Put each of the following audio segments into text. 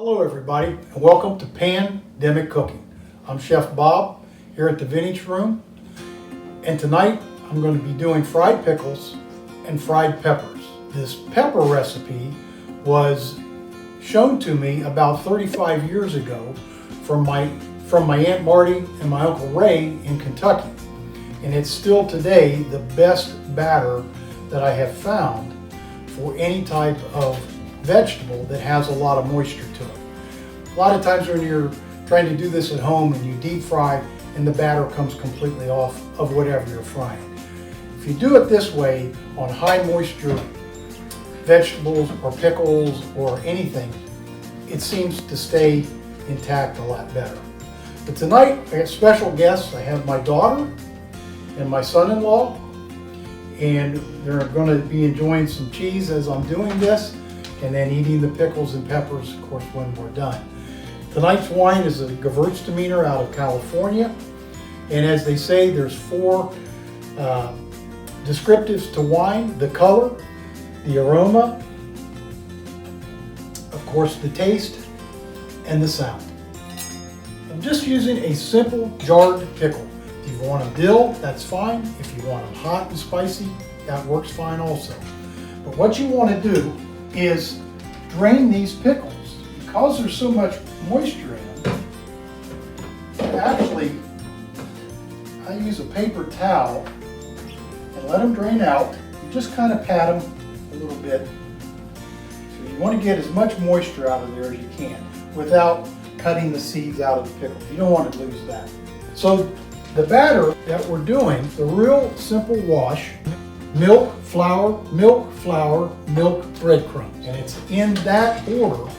Hello everybody and welcome to Pan-Demic Cooking. I'm Chef Bob here at the Vintage Room, and tonight I'm going to be doing fried pickles and fried peppers. This pepper recipe was shown to me about 35 years ago from my Aunt Marty and my Uncle Ray in Kentucky, and it's still today the best batter that I have found for any type of vegetable that has a lot of moisture to it. A lot of times when you're trying to do this at home and you deep fry and the batter comes completely off of whatever you're frying. If you do it this way on high moisture vegetables or pickles or anything, it seems to stay intact a lot better. But tonight I got special guests. I have my daughter and my son-in-law, and they're going to be enjoying some cheese as I'm doing this, and then eating the pickles and peppers, of course, when we're done. Tonight's wine is a Gewürztraminer out of California, and as they say, there's four descriptives to wine: the color, the aroma, of course the taste, and the sound. I'm just using a simple jarred pickle. If you want them dill, that's fine. If you want them hot and spicy, that works fine also. But what you want to do is drain these pickles. Because there's so much moisture in them, actually I use a paper towel and let them drain out. You just kind of pat them a little bit. So you want to get as much moisture out of there as you can without cutting the seeds out of the pickle. You don't want to lose that. So the batter that we're doing, the real simple wash: milk, flour, milk, breadcrumbs. And it's in that order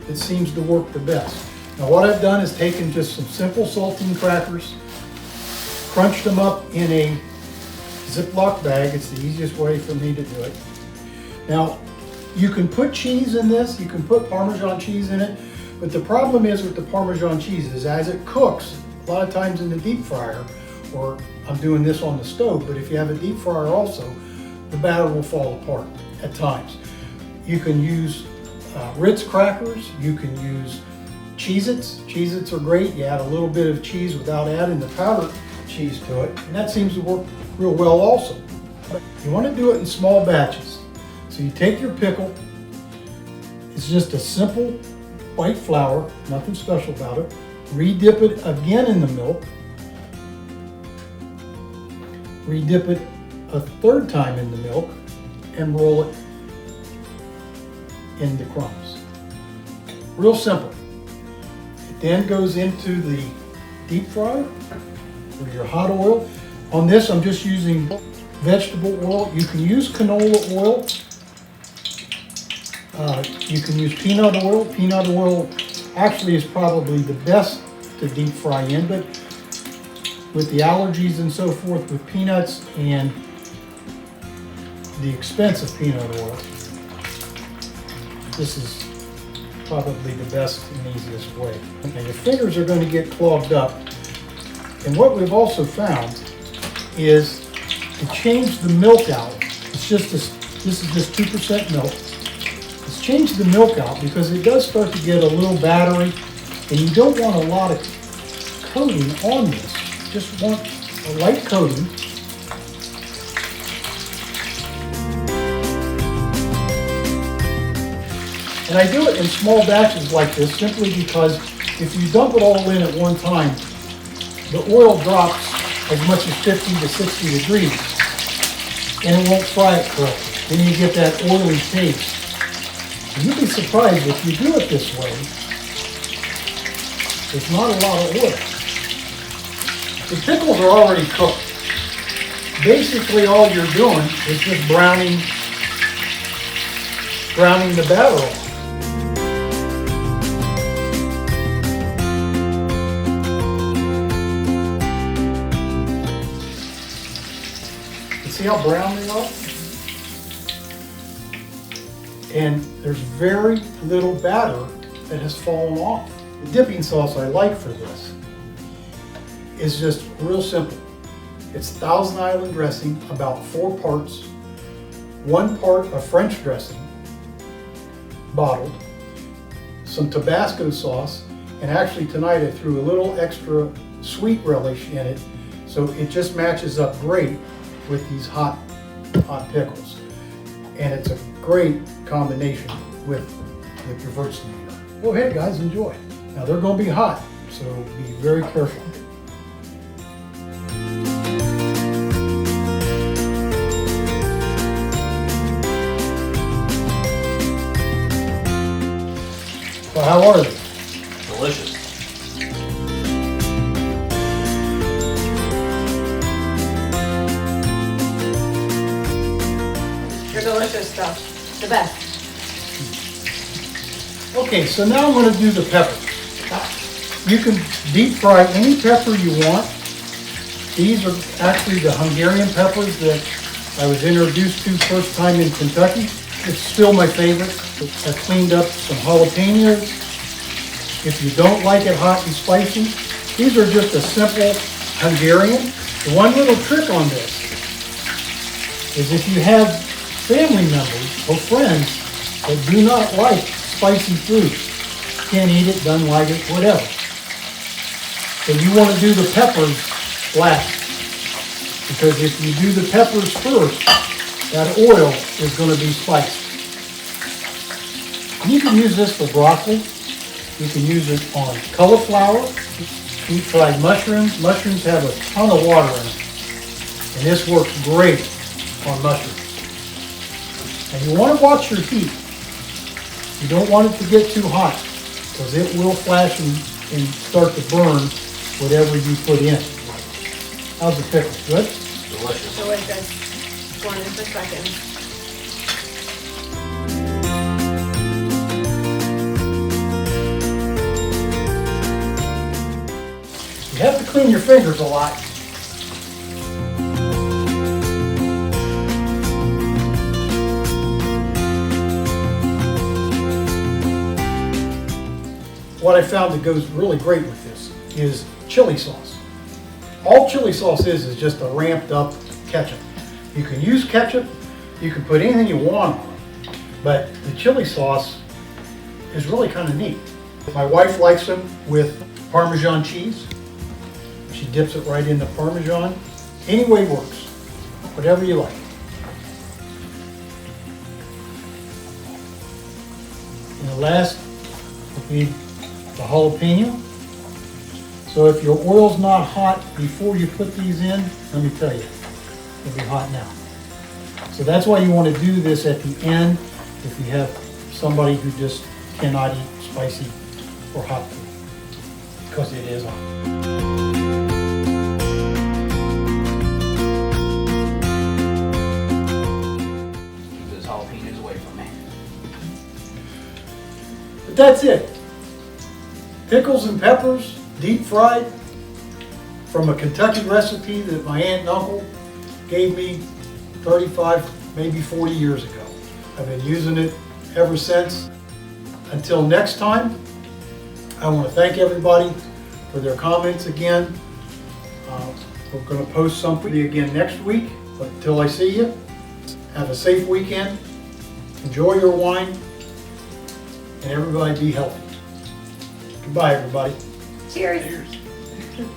that seems to work the best. Now what I've done is taken just some simple saltine crackers, crunched them up in a Ziploc bag. It's the easiest way for me to do it. Now you can put cheese in this, you can put Parmesan cheese in it, but the problem is with the Parmesan cheese is as it cooks, a lot of times in the deep fryer, or I'm doing this on the stove, but if you have a deep fryer also, the batter will fall apart at times. You can use Ritz crackers, you can use Cheez-Its. Cheez-Its are great. You add a little bit of cheese without adding the powdered cheese to it, and that seems to work real well also. But you want to do it in small batches. So you take your pickle, it's just a simple white flour, nothing special about it. Re-dip it again in the milk. Re-dip it a third time in the milk and roll it in the crumbs. Real simple. It then goes into the deep fryer or your hot oil. On this I'm just using vegetable oil. You can use canola oil. You can use peanut oil. Peanut oil actually is probably the best to deep fry in, but with the allergies and so forth with peanuts and the expense of peanut oil, this is probably the best and easiest way. Now your fingers are going to get clogged up, and what we've also found is to change the milk out. It's just this is just 2% milk. Let's change the milk out because it does start to get a little battery, and you don't want a lot of coating on this. You just want a light coating. And I do it in small batches like this simply because if you dump it all in at one time, the oil drops as much as 50 to 60 degrees and it won't fry it correctly. Then you get that oily taste. And you'll be surprised if you do it this way, there's not a lot of oil. The pickles are already cooked. Basically all you're doing is just browning the batter off. See how brown they are? And there's very little batter that has fallen off. The dipping sauce I like for this is just real simple. It's Thousand Island dressing, about 4 parts, 1 part of French dressing, bottled, some Tabasco sauce, and actually tonight I threw a little extra sweet relish in it, so it just matches up great with these hot pickles. And it's a great combination with your Würstelmeer. Go ahead guys, enjoy. Now they're going to be hot, so be very careful. Well, how are they? Delicious. Your delicious stuff. The best. Okay, so now I'm going to do the peppers. You can deep fry any pepper you want. These are actually the Hungarian peppers that I was introduced to first time in Kentucky. It's still my favorite. I cleaned up some jalapenos. If you don't like it hot and spicy, these are just a simple Hungarian. The one little trick on this is if you have family members or friends that do not like spicy food, can't eat it, doesn't like it, whatever. So you want to do the peppers last, because if you do the peppers first, that oil is going to be spicy. You can use this for broccoli. You can use it on cauliflower, deep fried mushrooms. Mushrooms have a ton of water in them, and this works great on mushrooms. And you want to watch your heat. You don't want it to get too hot, because it will flash and start to burn whatever you put in. How's the pickle? Good? Delicious. Delicious. Going in for seconds. You have to clean your fingers a lot. What I found that goes really great with this is chili sauce. All chili sauce is just a ramped up ketchup. You can use ketchup, you can put anything you want on it, but the chili sauce is really kind of neat. My wife likes them with Parmesan cheese. She dips it right into Parmesan. Any way works, whatever you like. And the last will be the jalapeno. So if your oil's not hot before you put these in, let me tell you, it'll be hot now. So that's why you want to do this at the end if you have somebody who just cannot eat spicy or hot food, because it is hot. Jalapenos away from me. But that's it. Pickles and peppers, deep fried, from a Kentucky recipe that my aunt and uncle gave me 35, maybe 40 years ago. I've been using it ever since. Until next time, I want to thank everybody for their comments again. We're going to post something again next week. But until I see you, have a safe weekend. Enjoy your wine. And everybody be healthy. Goodbye, everybody. Cheers. Cheers.